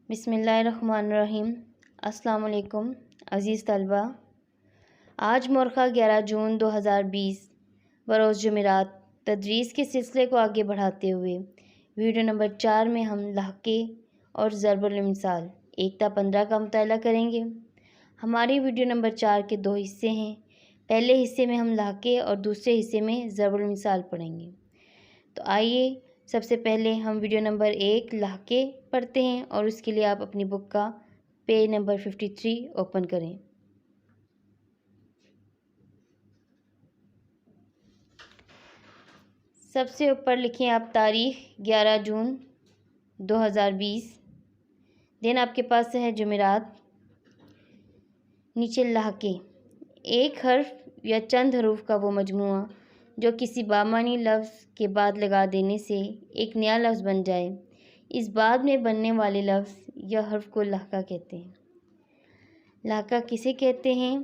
بسم اللہ الرحمن الرحیم۔ السلام علیکم عزیز طلبہ، آج مورخہ 11 جون 2020 بروز جمعرات تدریس کے سلسلے کو آگے بڑھاتے ہوئے ویڈیو نمبر 4 میں ہم لہجے اور ضرب المثال 1 تا 15 کا مطالعہ کریں گے۔ ہماری ویڈیو نمبر 4 کے 2 حصے ہیں۔ پہلے حصے میں ہم لہجے اور دوسرے حصے میں ضرب المثال پڑھیں گے۔ تو آئیے سب سے پہلے ہم ویڈیو نمبر 1 لہجے پڑھتے ہیں اور اس کے لیے آپ اپنی بک کا پیج نمبر 53 اوپن کریں۔ سب سے اوپر لکھیں آپ تاریخ 11 جون 2020، دن آپ کے پاس ہے جمعرات، نیچے لہجے، ایک حرف یا چند حروف کا وہ مجموعہ جو کسی بامعنی لفظ کے بعد لگا دینے سے ایک نیا لفظ بن جائے، اس بعد میں بننے والے لفظ یا حرف کو لہجہ کہتے ہیں۔ لہجہ کسے کہتے ہیں؟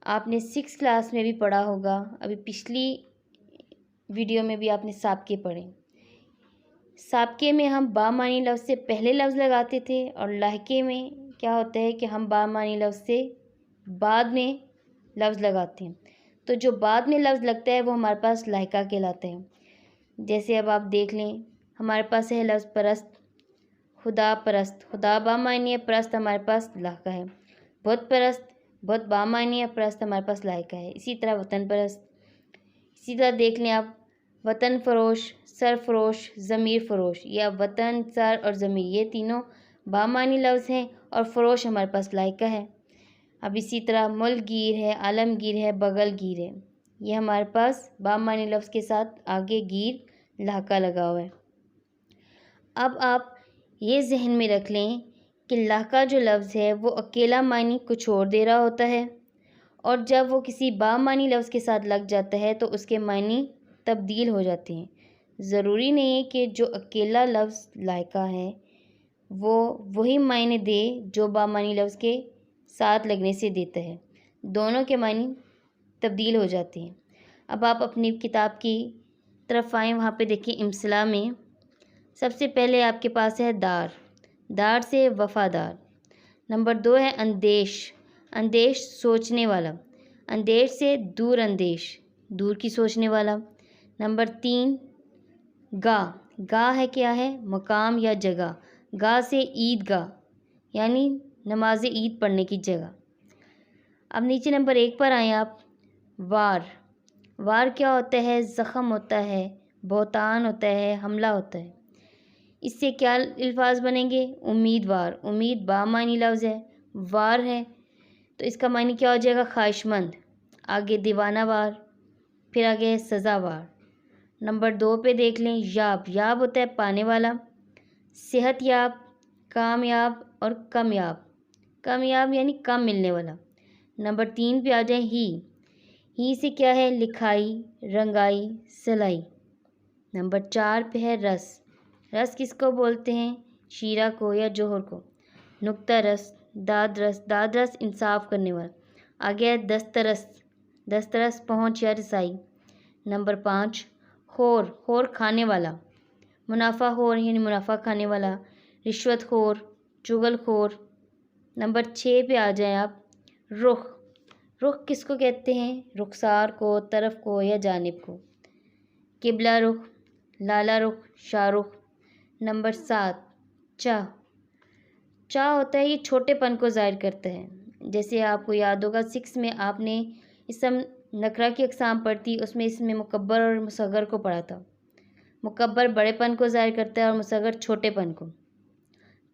آپ نے 6 کلاس میں بھی پڑھا ہوگا، ابھی پچھلی ویڈیو میں بھی آپ نے سابقے پڑھے۔ سابقے میں ہم بامعنی لفظ سے پہلے لفظ لگاتے تھے اور لہجے میں کیا ہوتا ہے کہ ہم بامعنی لفظ سے بعد میں لفظ لگاتے ہیں۔ تو جو بعد میں لفظ لگتا ہے وہ ہمارے پاس لہجہ کہلاتا ہے۔ جیسے اب آپ دیکھ لیں، ہمارے پاس ہے لفظ پرست، خدا پرست، خدا بامعنی ہے، پرست ہمارے پاس لہجہ ہے۔ بت پرست، بت بامعنی ہے، پرست ہمارے پاس لہجہ ہے۔ اسی طرح وطن پرست، اسی طرح دیکھ لیں آپ وطن فروش، سرفروش، ضمیر فروش، یا وطن، سر اور ضمیر یہ تینوں بامعنی لفظ ہیں اور فروش ہمارے پاس لہجہ ہے۔ اب اسی طرح ملک گیر ہے، عالمگیر ہے، بغل گیر ہے، یہ ہمارے پاس بامعنی لفظ کے ساتھ آگے گیر لہجہ لگا ہوا ہے۔ اب آپ یہ ذہن میں رکھ لیں کہ لہجہ جو لفظ ہے وہ اکیلا معنی کچھ اور دے رہا ہوتا ہے، اور جب وہ کسی بامعنی لفظ کے ساتھ لگ جاتا ہے تو اس کے معنی تبدیل ہو جاتے ہیں۔ ضروری نہیں ہے کہ جو اکیلا لفظ لہجہ ہے وہ وہی معنی دے جو بامعنی لفظ کے ساتھ لگنے سے دیتا ہے، دونوں کے معنی تبدیل ہو جاتے ہیں۔ اب آپ اپنی کتاب کی طرف آئیں، وہاں پہ دیکھیں امثلہ میں سب سے پہلے آپ کے پاس ہے دار، دار سے وفادار۔ نمبر 2 ہے اندیش، اندیش سوچنے والا، اندیش سے دور اندیش، دور کی سوچنے والا۔ نمبر 3 گاہ، گاہ ہے کیا ہے؟ مقام یا جگہ، گاہ سے عیدگاہ یعنی نماز عید پڑھنے کی جگہ۔ اب نیچے نمبر 1 پر آئیں آپ، وار، وار کیا ہوتا ہے؟ زخم ہوتا ہے، بہتان ہوتا ہے، حملہ ہوتا ہے۔ اس سے کیا الفاظ بنیں گے؟ امیدوار، امید بامعنی لفظ ہے، وار ہے تو اس کا معنی کیا ہو جائے گا؟ خواہش مند۔ آگے دیوانہ وار، پھر آگے ہے سزاوار۔ نمبر 2 پہ دیکھ لیں یاب، یاب ہوتا ہے پانے والا، صحت یاب، کامیاب اور کمیاب، کامیاب یعنی کم ملنے والا۔ نمبر 3 پہ آ جائیں ہی سے کیا ہے؟ لکھائی، رنگائی، سلائی۔ نمبر 4 پہ ہے رس، رس کس کو بولتے ہیں؟ شیرہ کو یا جوہر کو۔ نقطہ رس، داد رس، داد رس انصاف کرنے والا۔ آگے ہے دسترس، دسترس پہنچ یا رسائی۔ نمبر 5 خور، خور کھانے والا، منافع خور یعنی منافع کھانے والا، رشوت خور، چغل خور۔ نمبر 6 پہ آ جائیں آپ، رخ، رخ کس کو کہتے ہیں؟ رخسار کو، طرف کو یا جانب کو۔ قبلہ رخ، لالا رخ، شاہ رخ۔ نمبر 7 چاہ، چاہ ہوتا ہے یہ چھوٹے پن کو ظاہر کرتا ہے۔ جیسے آپ کو یاد ہوگا 6 میں آپ نے اسم نکرہ کی اقسام پڑھی، اس میں اسم مکبر اور مصغر کو پڑھا تھا۔ مکبر بڑے پن کو ظاہر کرتا ہے اور مصغر چھوٹے پن کو،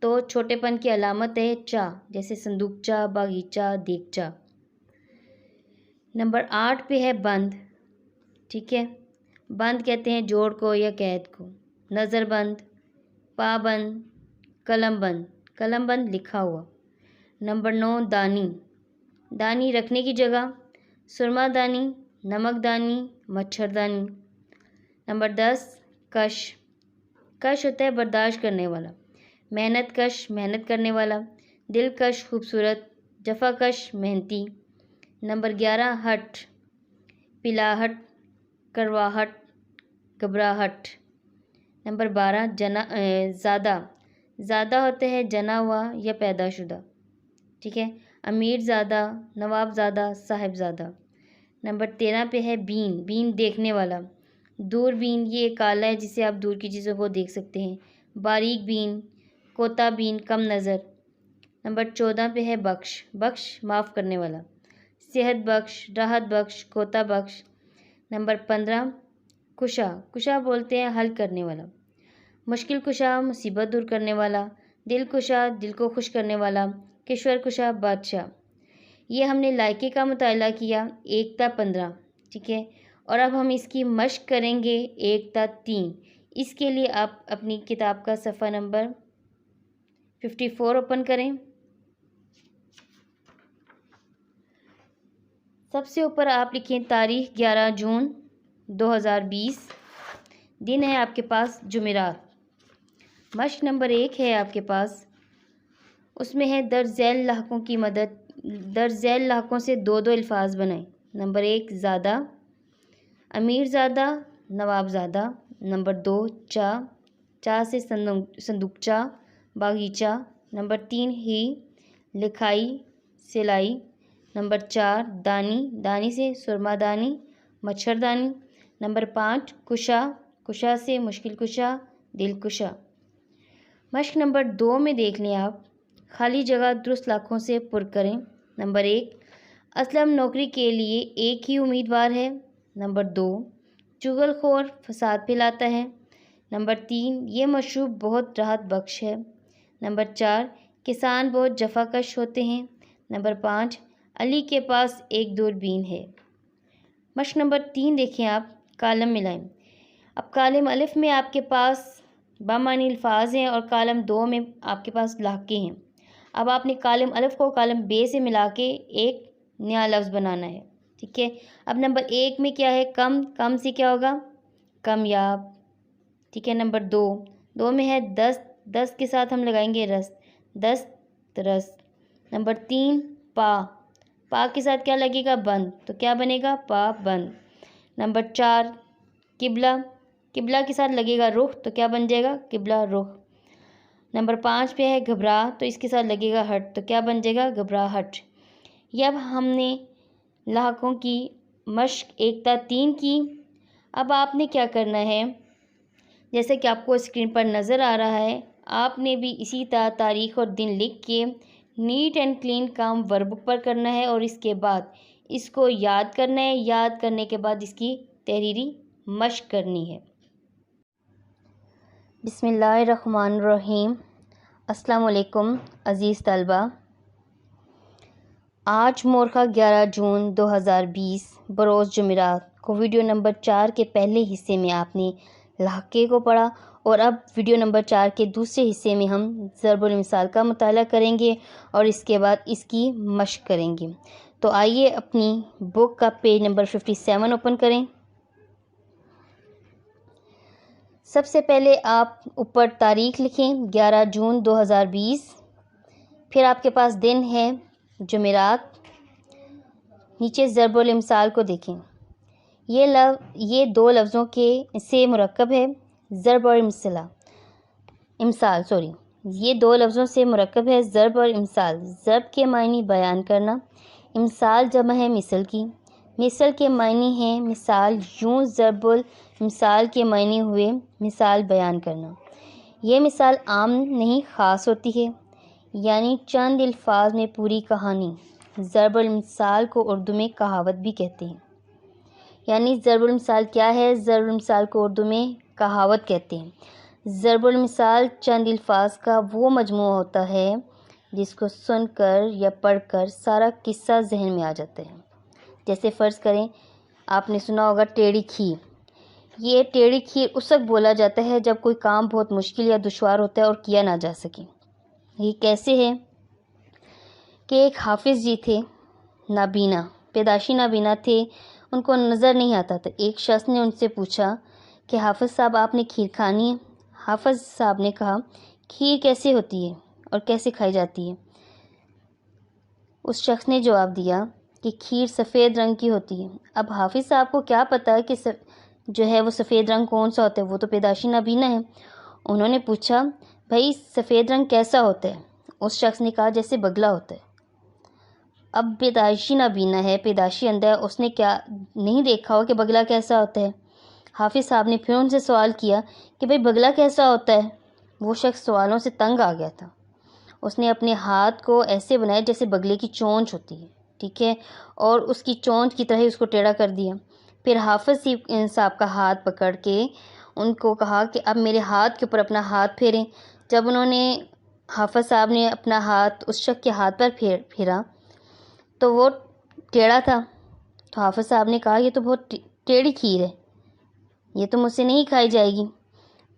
تو چھوٹے پن کی علامت ہے چاہ، جیسے صندوقچہ، باغیچہ، دیگچہ۔ نمبر 8 پہ ہے بند، ٹھیک ہے، بند کہتے ہیں جوڑ کو یا قید کو۔ نظر بند، پابند، قلم بند، قلم بند لکھا ہوا۔ نمبر 9 دانی، دانی رکھنے کی جگہ، سرما دانی، نمک دانی، مچھردانی۔ نمبر 10 کش، کش ہوتا ہے برداشت کرنے والا، محنت کش محنت کرنے والا، دلکش خوبصورت، جفا کش محنتی۔ نمبر 11 ہٹ، پلاہٹ، کرواہٹ، گھبراہٹ۔ نمبر 12 زیادہ، زادہ ہوتا ہے جنا ہوا یا پیدا شدہ، ٹھیک ہے، امیر زادہ، نواب زادہ، صاحب زادہ۔ نمبر 13 پہ ہے بین، بین دیکھنے والا، دور بین یہ ایک آلہ ہے جسے آپ دور کی چیزوں کو دیکھ سکتے ہیں، باریک بین، کوتا بین کم نظر۔ نمبر 14 پہ ہے بخش، بخش معاف کرنے والا، صحت بخش، راحت بخش، کوتا بخش۔ نمبر 15 کشا، کشا بولتے ہیں حل کرنے والا، مشکل کشا مصیبت دور کرنے والا، دل کشا دل کو خوش کرنے والا، کشور کشا بادشاہ۔ یہ ہم نے لائکے کا مطالعہ کیا 1 تا 15، ٹھیک ہے، اور اب ہم اس کی مشق کریں گے 1 تا 3۔ اس کے لیے آپ اپنی کتاب کا صفحہ نمبر 54 اوپن کریں۔ سب سے اوپر آپ لکھیں تاریخ 11 جون 2020، دن ہے آپ کے پاس جمعرات۔ مشق نمبر 1 ہے آپ کے پاس، اس میں ہے درج ذیل لاحقوں کی مدد، درج ذیل لاحقوں سے 2 الفاظ بنائیں۔ نمبر 1 زادہ، امیر زادہ، نواب زادہ۔ نمبر 2 چا، چا سے صندوقچہ، باغیچہ۔ نمبر 3 ہی، لکھائی، سلائی۔ نمبر 4 دانی، دانی سے سرما دانی، مچھردانی۔ نمبر 5 کشا، کشا سے مشکل کشا، دل کشا۔ مشق نمبر 2 میں دیکھ لیں آپ، خالی جگہ درست لاحقوں سے پر کریں۔ نمبر 1 اسلم نوکری کے لیے ایک ہی امیدوار ہے۔ نمبر 2 چغل خور فساد پھیلاتا ہے۔ نمبر 3 یہ مشروب بہت راحت بخش ہے۔ نمبر 4 کسان بہت جفا کش ہوتے ہیں۔ نمبر 5 علی کے پاس ایک دوربین ہے۔ مشق نمبر 3 دیکھیں آپ، کالم ملائیں۔ اب کالم الف میں آپ کے پاس بامعنی الفاظ ہیں اور کالم 2 میں آپ کے پاس لاحقے ہیں۔ اب آپ نے کالم الف کو کالم بے سے ملا کے ایک نیا لفظ بنانا ہے، ٹھیک ہے۔ اب نمبر 1 میں کیا ہے، کم، کم سے کیا ہوگا، کامیاب، ٹھیک ہے۔ نمبر 2 میں ہے دست، دست کے ساتھ ہم لگائیں گے رست، دست رست۔ نمبر 3 پا، پا کے ساتھ کیا لگے گا، بند، تو کیا بنے گا، پا بند۔ نمبر 4 قبلہ، قبلہ کے ساتھ لگے گا رخ، تو کیا بن جائے گا، قبلہ رخ۔ نمبر 5 پہ ہے گھبرا، تو اس کے ساتھ لگے گا ہٹ، تو کیا بن جائے گا، گھبرا ہٹ۔ یہ اب ہم نے لاحقوں کی مشق 1 تا 3 کی۔ اب آپ نے کیا کرنا ہے، جیسے کہ آپ کو اسکرین پر نظر آ رہا ہے، آپ نے بھی اسی طرح تاریخ اور دن لکھ کے نیٹ اینڈ کلین کام ورک بک پر کرنا ہے، اور اس کے بعد اس کو یاد کرنا ہے، یاد کرنے کے بعد اس کی تحریری مشق کرنی ہے۔ بسم اللہ الرحمن الرحیم۔ السلام علیکم عزیز طلبہ، آج مورخہ 11 جون 2020 بروز جمعرات کو ویڈیو نمبر 4 کے پہلے حصے میں آپ نے لاحقے کو پڑھا، اور اب ویڈیو نمبر 4 کے دوسرے حصے میں ہم ضرب المثال کا مطالعہ کریں گے اور اس کے بعد اس کی مشق کریں گے۔ تو آئیے اپنی بک کا پیج نمبر 57 اوپن کریں۔ سب سے پہلے آپ اوپر تاریخ لکھیں 11 جون 2020، پھر آپ کے پاس دن ہے جمعرات، نیچے ضرب المثال کو دیکھیں۔ یہ 2 لفظوں کے سے مرکب ہے، ضرب اور امثال، یہ 2 لفظوں سے مرکب ہے، ضرب اور امثال۔ ضرب کے معنی بیان کرنا، امثال جمع ہے مثل کی، مثل کے معنی ہیں مثال، یوں ضرب المثال کے معنی ہوئے مثال بیان کرنا۔ یہ مثال عام نہیں خاص ہوتی ہے، یعنی چند الفاظ میں پوری کہانی۔ ضرب المثال کو اردو میں کہاوت بھی کہتے ہیں۔ یعنی ضرب المثال کیا ہے، ضرب المثال کو اردو میں کہاوت کہتے ہیں۔ ضرب المثال چند الفاظ کا وہ مجموعہ ہوتا ہے جس کو سن کر یا پڑھ کر سارا قصہ ذہن میں آ جاتا ہے۔ جیسے فرض کریں آپ نے سنا ہوگا ٹیڑھی کھیر۔ یہ ٹیڑھی کھیر اس وقت بولا جاتا ہے جب کوئی کام بہت مشکل یا دشوار ہوتا ہے اور کیا نہ جا سکے۔ یہ کیسے ہے کہ ایک حافظ جی تھے، نابینا، پیدائشی نابینا تھے، ان کو نظر نہیں آتا تھا۔ ایک شخص نے ان سے پوچھا کہ حافظ صاحب آپ نے کھیر کھانی ہے؟ حافظ صاحب نے کہا کھیر کیسے ہوتی ہے اور کیسے کھائی جاتی ہے؟ اس شخص نے جواب دیا کہ کھیر سفید رنگ کی ہوتی ہے۔ اب حافظ صاحب کو کیا پتا کہ جو ہے وہ سفید رنگ کون سا ہوتا ہے، وہ تو پیدائشی نابینا ہے۔ انہوں نے پوچھا بھائی سفید رنگ کیسا ہوتا ہے؟ اس شخص نے کہا جیسے بگلا ہوتا ہے۔ اب پیدائشی نابینا ہے، پیدائشی اندھا ہے، اس نے کیا نہیں دیکھا ہو کہ بگلا کیسا ہوتا ہے؟ حافظ صاحب نے پھر ان سے سوال کیا کہ بھائی بگلا کیسا ہوتا ہے؟ وہ شخص سوالوں سے تنگ آ گیا تھا۔ اس نے اپنے ہاتھ کو ایسے بنایا جیسے بگلے کی چونچ ہوتی ہے، ٹھیک ہے، اور اس کی چونچ کی طرح ہی اس کو ٹیڑھا کر دیا۔ پھر حافظ صاحب کا ہاتھ پکڑ کے ان کو کہا کہ اب میرے ہاتھ کے اوپر اپنا ہاتھ پھیریں۔ جب انہوں نے حافظ صاحب نے اپنا ہاتھ اس شخص کے ہاتھ پر پھیرا تو وہ ٹیڑھا تھا۔ تو حافظ صاحب نے کہا یہ تو بہت ٹیڑھی کھیر ہے، یہ تو مجھ سے نہیں کھائی جائے گی۔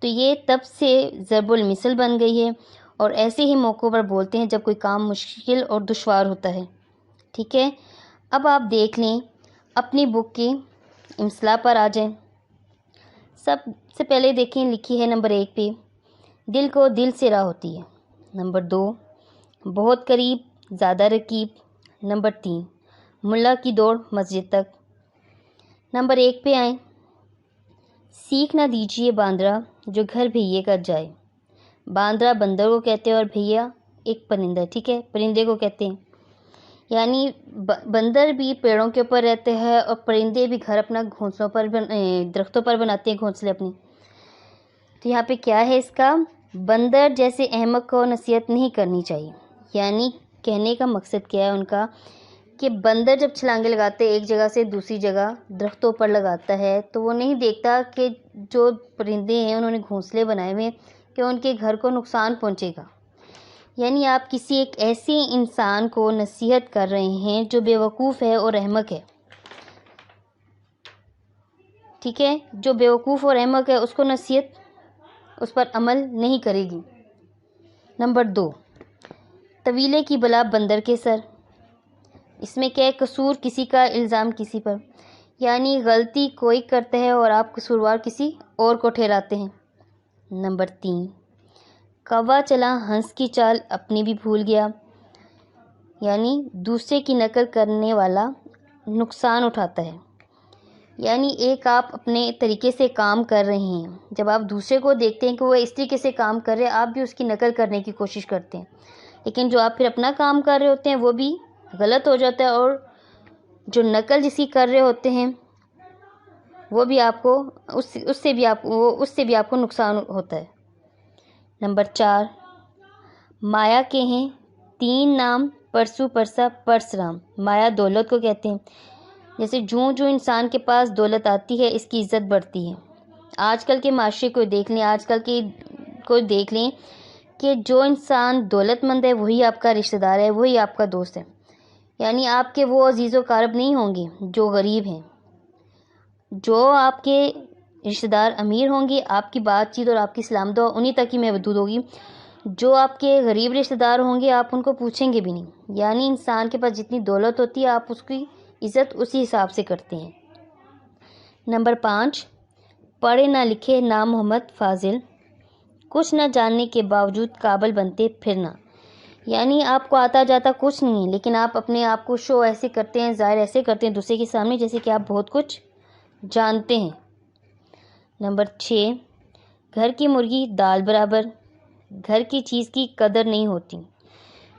تو یہ تب سے ضرب المثل بن گئی ہے، اور ایسے ہی موقعوں پر بولتے ہیں جب کوئی کام مشکل اور دشوار ہوتا ہے، ٹھیک ہے۔ اب آپ دیکھ لیں اپنی بک کی امثلہ پر آ جائیں۔ سب سے پہلے دیکھیں لکھی ہے نمبر 1 پہ، دل کو دل سے راہ ہوتی ہے۔ نمبر 2، بہت قریب زیادہ رقیب۔ نمبر 3، ملا کی دوڑ مسجد تک۔ نمبر 1 پہ آئیں، سیکھ نہ دیجیے باندرا جو گھر بھیے کا جائے۔ باندرا بندر کو کہتے ہیں اور بھیا ایک پرندہ، ٹھیک ہے، پرندے کو کہتے ہیں۔ یعنی بندر بھی پیڑوں کے اوپر رہتے ہیں اور پرندے بھی گھر اپنا گھونسلوں پر درختوں پر بناتے ہیں گھونسلے اپنے۔ تو یہاں پہ کیا ہے اس کا، بندر جیسے احمق کو نصیحت نہیں کرنی چاہیے۔ یعنی کہنے کا مقصد کیا ہے ان کا کہ بندر جب چھلانگے لگاتے ایک جگہ سے دوسری جگہ درختوں پر لگاتا ہے تو وہ نہیں دیکھتا کہ جو پرندے ہیں انہوں نے گھونسلے بنائے ہوئے کہ ان کے گھر کو نقصان پہنچے گا۔ یعنی آپ کسی ایک ایسے انسان کو نصیحت کر رہے ہیں جو بیوقوف ہے اور احمق ہے، ٹھیک ہے، جو بیوقوف اور احمق ہے اس کو نصیحت اس پر عمل نہیں کرے گی۔ نمبر 2، طویلے کی بلا بندر کے سر۔ اس میں کیا ہے، قصور کسی کا، الزام کسی پر، یعنی غلطی کوئی کرتا ہے اور آپ قصوروار کسی اور کو ٹھہراتے ہیں۔ نمبر 3، کوا چلا ہنس کی چال اپنی بھی بھول گیا، یعنی دوسرے کی نقل کرنے والا نقصان اٹھاتا ہے۔ یعنی ایک آپ اپنے طریقے سے کام کر رہے ہیں، جب آپ دوسرے کو دیکھتے ہیں کہ وہ اس طریقے سے کام کر رہے ہیں آپ بھی اس کی نقل کرنے کی کوشش کرتے ہیں، لیکن جو آپ پھر اپنا کام کر رہے ہوتے ہیں وہ بھی غلط ہو جاتا ہے، اور جو نقل جس کی کر رہے ہوتے ہیں وہ بھی آپ کو اس سے بھی آپ کو نقصان ہوتا ہے۔ نمبر 4، مایا کے ہیں 3 نام، پرسو پرسا پرسرام۔ مایا دولت کو کہتے ہیں، جیسے جوں انسان کے پاس دولت آتی ہے اس کی عزت بڑھتی ہے۔ آج کل کے معاشرے کو دیکھ لیں کہ جو انسان دولت مند ہے وہی آپ کا رشتہ دار ہے، وہی آپ کا دوست ہے۔ یعنی آپ کے وہ عزیز و اقارب نہیں ہوں گے جو غریب ہیں، جو آپ کے رشتہ دار امیر ہوں گے آپ کی بات چیت اور آپ کی سلام دعا انہی تک ہی محدود ہوگی، جو آپ کے غریب رشتہ دار ہوں گے آپ ان کو پوچھیں گے بھی نہیں۔ یعنی انسان کے پاس جتنی دولت ہوتی ہے آپ اس کی عزت اسی حساب سے کرتے ہیں۔ نمبر 5، پڑھے نہ لکھے نام محمد فاضل، کچھ نہ جاننے کے باوجود قابل بنتے پھرنا۔ یعنی آپ کو آتا جاتا کچھ نہیں ہے لیکن آپ اپنے آپ کو شو ایسے کرتے ہیں، ظاہر ایسے کرتے ہیں دوسرے کے سامنے جیسے کہ آپ بہت کچھ جانتے ہیں۔ نمبر 6، گھر کی مرغی دال برابر، گھر کی چیز کی قدر نہیں ہوتی۔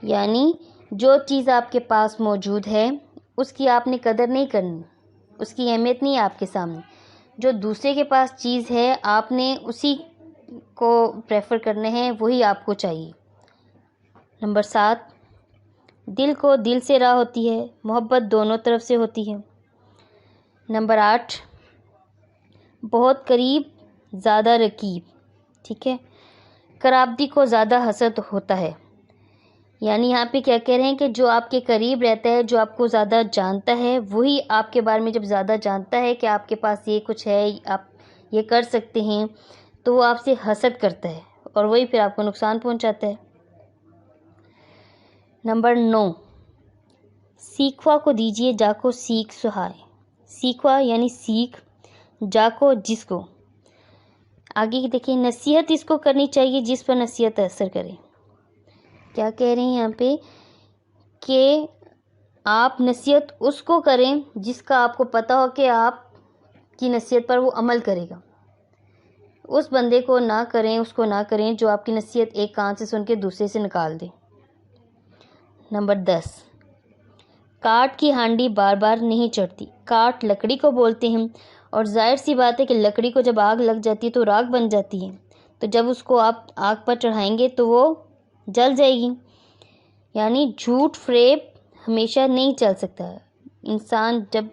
یعنی جو چیز آپ کے پاس موجود ہے اس کی آپ نے قدر نہیں کرنی، اس کی اہمیت نہیں ہے آپ کے سامنے۔ جو دوسرے کے پاس چیز ہے آپ نے اسی کو پریفر کرنے ہیں، وہی آپ کو چاہیے۔ نمبر 7، دل کو دل سے راہ ہوتی ہے، محبت دونوں طرف سے ہوتی ہے۔ نمبر 8، بہت قریب زیادہ رقیب، ٹھیک ہے، قرابتی کو زیادہ حسد ہوتا ہے۔ یعنی یہاں پہ کیا کہہ رہے ہیں کہ جو آپ کے قریب رہتا ہے، جو آپ کو زیادہ جانتا ہے، وہی آپ کے بارے میں جب زیادہ جانتا ہے کہ آپ کے پاس یہ کچھ ہے، آپ یہ کر سکتے ہیں، تو وہ آپ سے حسد کرتا ہے اور وہی پھر آپ کو نقصان پہنچاتا ہے۔ نمبر 9، سیکھوا کو دیجیے جا کو سیکھ سہائے۔ سیکھوا یعنی سیکھ، جا کو جس کو، آگے دیکھیں، نصیحت اس کو کرنی چاہیے جس پر نصیحت اثر کرے۔ کیا کہہ رہے ہیں یہاں پہ کہ آپ نصیحت اس کو کریں جس کا آپ کو پتہ ہو کہ آپ کی نصیحت پر وہ عمل کرے گا۔ اس بندے کو نہ کریں، اس کو نہ کریں جو آپ کی نصیحت ایک کان سے سن کے دوسرے سے نکال دے۔ نمبر 10، کاٹ کی ہانڈی بار بار نہیں چڑھتی۔ کاٹ لکڑی کو بولتے ہیں، اور ظاہر سی بات ہے کہ لکڑی کو جب آگ لگ جاتی ہے تو راکھ بن جاتی ہے، تو جب اس کو آپ آگ پر چڑھائیں گے تو وہ جل جائے گی۔ یعنی جھوٹ فریب ہمیشہ نہیں چل سکتا ہے۔ انسان جب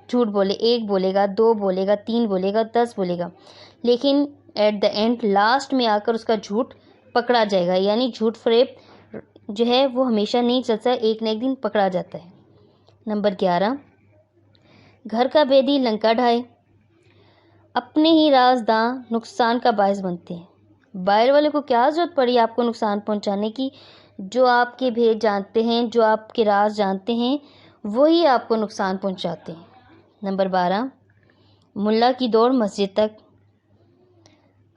جھوٹ بولے، 1 بولے گا، 2 بولے گا، 3 بولے گا، 10 بولے گا، لیکن ایٹ دا اینڈ لاسٹ میں آ کر اس کا جھوٹ پکڑا جائے گا۔ یعنی جھوٹ فریب جو ہے وہ ہمیشہ نہیں چلتا، ایک نہ ایک دن پکڑا جاتا ہے۔ نمبر 11، گھر کا بھیدی لنکا ڈھائے۔ اپنے ہی رازداں نقصان کا باعث بنتے ہیں۔ باہر والے کو کیا ضرورت پڑی آپ کو نقصان پہنچانے کی؟ جو آپ کے بھید جانتے ہیں، جو آپ کے راز جانتے ہیں، وہی آپ کو نقصان پہنچاتے ہیں۔ نمبر 12، ملا کی دوڑ مسجد تک۔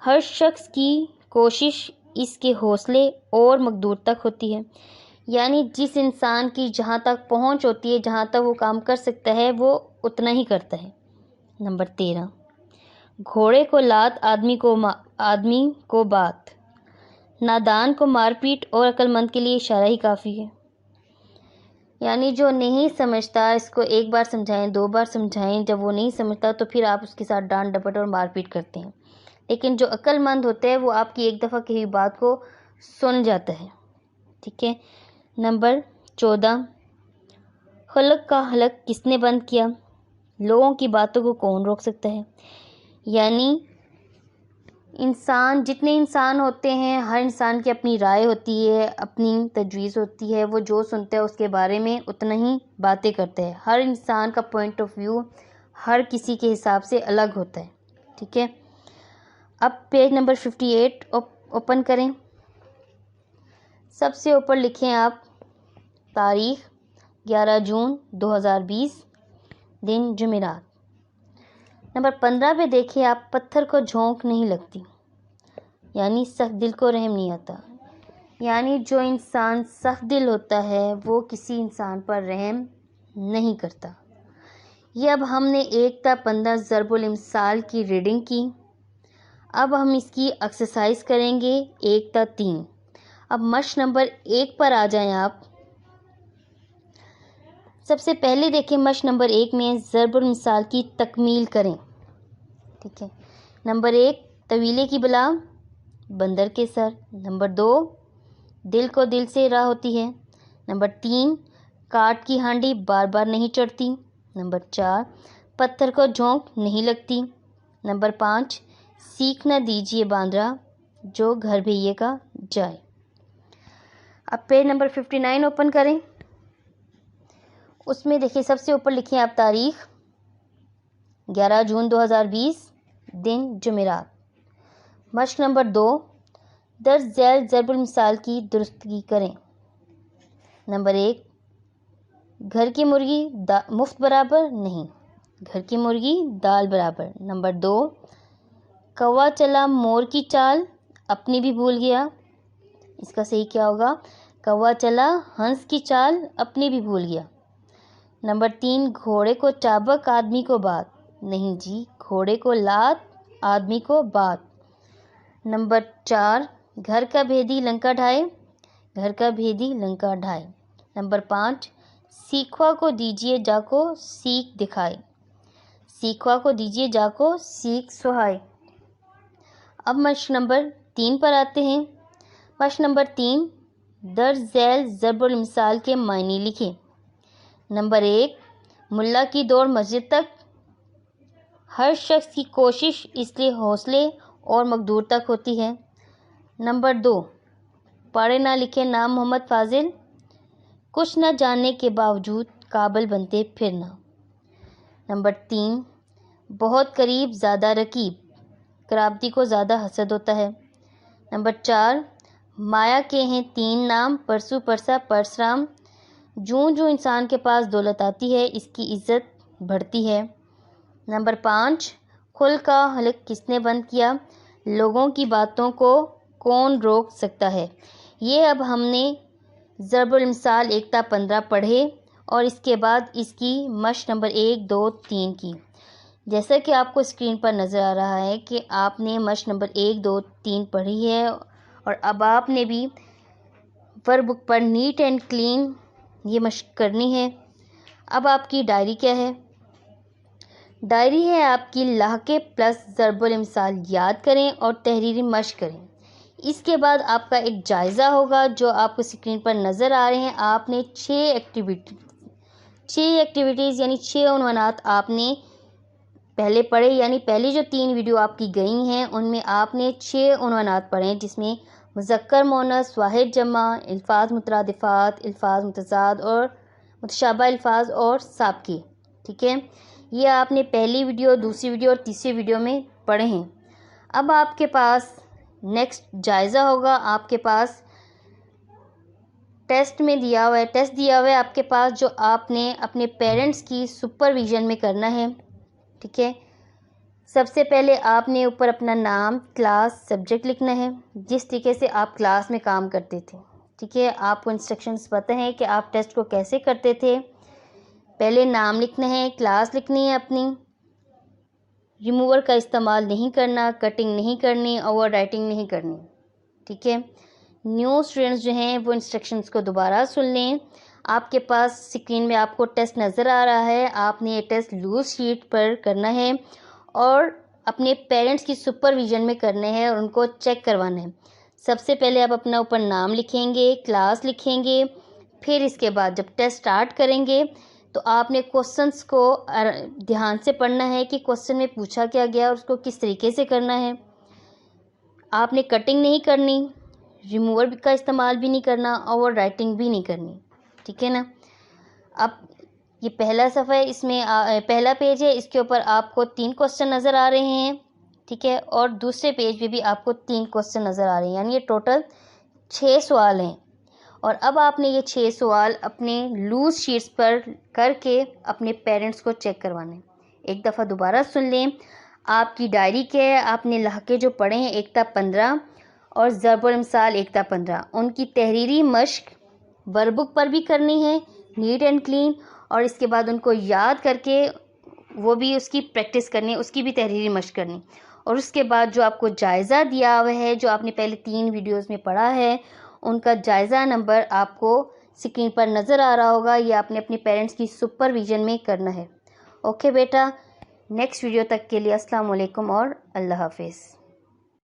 ہر شخص کی کوشش اس کے حوصلے اور مقدور تک ہوتی ہے۔ یعنی جس انسان کی جہاں تک پہنچ ہوتی ہے، جہاں تک وہ کام کر سکتا ہے، وہ اتنا ہی کرتا ہے۔ نمبر 13، گھوڑے کو لات آدمی کو بات۔ نادان کو مار پیٹ اور عقل مند کے لیے اشارہ ہی کافی ہے۔ یعنی جو نہیں سمجھتا اس کو 1 بار سمجھائیں، 2 بار سمجھائیں، جب وہ نہیں سمجھتا تو پھر آپ اس کے ساتھ ڈانٹ ڈپٹ اور مار پیٹ کرتے ہیں۔ لیکن جو عقل مند ہوتا ہے وہ آپ کی 1 دفعہ کہی ہوئی بات کو سن جاتا ہے۔ ٹھیک ہے۔ نمبر 14، خلق کا حلق کس نے بند کیا؟ لوگوں کی باتوں کو کون روک سکتا ہے؟ یعنی جتنے انسان ہوتے ہیں، ہر انسان کی اپنی رائے ہوتی ہے، اپنی تجویز ہوتی ہے، وہ جو سنتا ہے اس کے بارے میں اتنا ہی باتیں کرتا ہے۔ ہر انسان کا پوائنٹ آف ویو ہر کسی کے حساب سے الگ ہوتا ہے۔ ٹھیک ہے۔ اب پیج نمبر 58 اوپن کریں۔ سب سے اوپر لکھیں آپ تاریخ 11 جون 2020، دن جمعرات۔ نمبر 15 پہ دیکھیں آپ، پتھر کو جھونک نہیں لگتی، یعنی سخت دل کو رحم نہیں آتا۔ یعنی جو انسان سخت دل ہوتا ہے وہ کسی انسان پر رحم نہیں کرتا۔ یہ اب ہم نے 1 تا 15 ضرب الامثال کی ریڈنگ کی۔ اب ہم اس کی ایکسرسائز کریں گے 1 تا 3۔ اب مشق نمبر 1 پر آ جائیں آپ۔ سب سے پہلے دیکھیں مشق نمبر 1 میں ضرب المثال کی تکمیل کریں۔ ٹھیک ہے۔ نمبر 1، طویلے کی بلا بندر کے سر۔ نمبر 2، دل کو دل سے راہ ہوتی ہے۔ نمبر 3، کاٹ کی ہانڈی بار بار نہیں چڑھتی۔ نمبر 4، پتھر کو جھونک نہیں لگتی۔ نمبر 5، سیکھ نہ دیجیے باندرا جو گھر بھیے کا جائے۔ اب پیج نمبر 59 اوپن کریں۔ اس میں دیکھیں سب سے اوپر لکھیں آپ تاریخ 11 جون 2020، دن جمعرات۔ مشق نمبر 2، درج ذیل ضرب المثال کی درستگی کریں۔ نمبر 1، گھر کی مرغی مفت برابر نہیں، گھر کی مرغی دال برابر۔ نمبر 2، کوا چلا مور کی چال اپنی بھی بھول گیا۔ اس کا صحیح کیا ہوگا؟ کوا چلا ہنس کی چال اپنی بھی بھول گیا۔ نمبر 3، گھوڑے کو چابک آدمی کو بات نہیں جی، گھوڑے کو لات آدمی کو بات۔ نمبر 4، گھر کا بھیدی لنکا ڈھائے، گھر کا بھیدی لنکا ڈھائے۔ نمبر 5، سیکھوا کو دیجیے جا کو سیکھ دکھائے، سیکھوا کو دیجیے جا کو سیکھ سہائے۔ اب مشق نمبر 3 پر آتے ہیں۔ مشق نمبر 3، درج ذیل ضرب المثال کے معنی لکھیں۔ نمبر 1، ملا کی دوڑ مسجد تک۔ ہر شخص کی کوشش اس کے حوصلے اور مقدور تک ہوتی ہے۔ نمبر 2، پڑھے نہ لکھے نام محمد فاضل، کچھ نہ جاننے کے باوجود قابل بنتے پھرنا۔ نمبر 3، بہت قریب زیادہ رقیب، قرابتی کو زیادہ حسد ہوتا ہے۔ نمبر 4، مایا کے ہیں 3 نام، پرسو پرسا پرسرام۔ جوں جوں انسان کے پاس دولت آتی ہے اس کی عزت بڑھتی ہے۔ نمبر 5، خل کا حلق کس نے بند کیا؟ لوگوں کی باتوں کو کون روک سکتا ہے؟ یہ اب ہم نے ضرب المثال 1 تا 15 پڑھے اور اس کے بعد اس کی مشق نمبر 1، 2، 3 کی۔ جیسا کہ آپ کو اسکرین پر نظر آ رہا ہے کہ آپ نے مشق نمبر 1 2 3 پڑھی ہے، اور اب آپ نے بھی ورک بک پر نیٹ اینڈ کلین یہ مشق کرنی ہے۔ اب آپ کی ڈائری کیا ہے؟ ڈائری ہے آپ کی لاحقے پلس ضرب الامثال یاد کریں اور تحریری مشق کریں۔ اس کے بعد آپ کا ایک جائزہ ہوگا جو آپ کو اسکرین پر نظر آ رہے ہیں۔ آپ نے 6 ایکٹیویٹیز یعنی 6 عنوانات آپ نے پہلے پڑھے، یعنی پہلی جو 3 ویڈیو آپ کی گئی ہیں ان میں آپ نے 6 عنوانات پڑھے، جس میں مذکر مؤنث، واحد جمع، الفاظ مترادفات، الفاظ متضاد اور متشابہ الفاظ اور سابقے، ٹھیک ہے۔ یہ آپ نے پہلی ویڈیو، دوسری ویڈیو اور تیسری ویڈیو میں پڑھے ہیں۔ اب آپ کے پاس نیکسٹ جائزہ ہوگا، آپ کے پاس ٹیسٹ دیا ہوا ہے آپ کے پاس، جو آپ نے اپنے پیرنٹس کی سپرویژن میں کرنا ہے، ٹھیک ہے۔ سب سے پہلے آپ نے اوپر اپنا نام، کلاس، سبجیکٹ لکھنا ہے، جس طریقے سے آپ کلاس میں کام کرتے تھے، ٹھیک ہے۔ آپ کو انسٹرکشنز پتہ ہیں کہ آپ ٹیسٹ کو کیسے کرتے تھے۔ پہلے نام لکھنا ہے، کلاس لکھنی ہے اپنی، ریموور کا استعمال نہیں کرنا، کٹنگ نہیں کرنی، اوور رائٹنگ نہیں کرنی، ٹھیک ہے۔ نیو اسٹوڈنٹس جو ہیں وہ انسٹرکشنز کو دوبارہ سن لیں۔ آپ کے پاس اسکرین میں آپ کو ٹیسٹ نظر آ رہا ہے، آپ نے یہ ٹیسٹ لوز شیٹ پر کرنا ہے اور اپنے پیرنٹس کی سپرویژن میں کرنے ہیں اور ان کو چیک کروانا ہے۔ سب سے پہلے آپ اپنا اوپر نام لکھیں گے، کلاس لکھیں گے، پھر اس کے بعد جب ٹیسٹ سٹارٹ کریں گے تو آپ نے کوسچنس کو دھیان سے پڑھنا ہے کہ کوسچن میں پوچھا کیا گیا اور اس کو کس طریقے سے کرنا ہے۔ آپ نے کٹنگ نہیں کرنی، ریموور کا استعمال بھی نہیں کرنا، اوور رائٹنگ بھی نہیں کرنی، ٹھیک ہے نا۔ اب یہ پہلا صفحہ ہے، اس میں پہلا پیج ہے، اس کے اوپر آپ کو 3 کوسچن نظر آ رہے ہیں، ٹھیک ہے، اور دوسرے پیج پہ بھی آپ کو 3 کوسچن نظر آ رہے ہیں، یعنی یہ ٹوٹل 6 سوال ہیں۔ اور اب آپ نے یہ 6 سوال اپنے لوز شیٹس پر کر کے اپنے پیرنٹس کو چیک کروانے۔ ایک دفعہ دوبارہ سن لیں، آپ کی ڈائری کیا ہے؟ آپ نے لاحقے جو پڑھے ہیں 1 تا 15 اور ضرب الامثال 1 تا 15، ان کی تحریری مشق ورک بک پر بھی کرنی ہے، نیٹ اینڈ کلین، اور اس کے بعد ان کو یاد کر کے وہ بھی اس کی پریکٹس کرنی ہے، اس کی بھی تحریری مشق کرنی، اور اس کے بعد جو آپ کو جائزہ دیا ہوا ہے، جو آپ نے پہلے 3 ویڈیوز میں پڑھا ہے، ان کا جائزہ نمبر آپ کو اسکرین پر نظر آ رہا ہوگا، یہ آپ نے اپنے پیرنٹس کی سپرویژن میں کرنا ہے۔ اوکے بیٹا، نیکسٹ ویڈیو تک کے لیے السلام علیکم اور اللہ حافظ۔